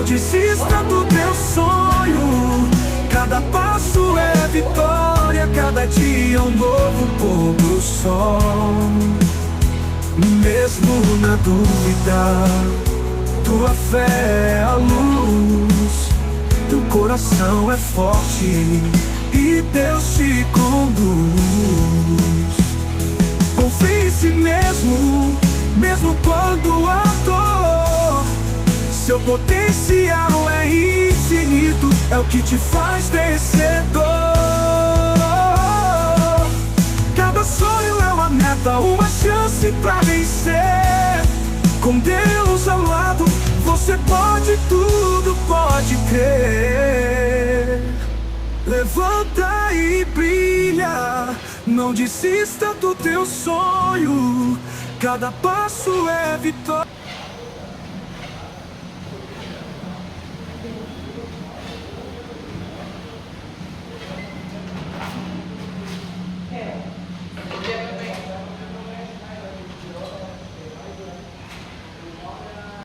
desista do teu sonho. Cada passo é vitória, cada dia um novo pôr do sol. Mesmo na dúvida, tua fé é a luz. Teu coração é forte e Deus te conduz. Confie em si mesmo, mesmo quando a dor. Seu potencial é infinito, é o que te faz vencedor. Cada sonho é uma meta, uma chance pra vencer. Com Deus ao lado, você pode tudo, pode crer. Levanta e brilha, não desista do teu sonho. Cada passo é vitória.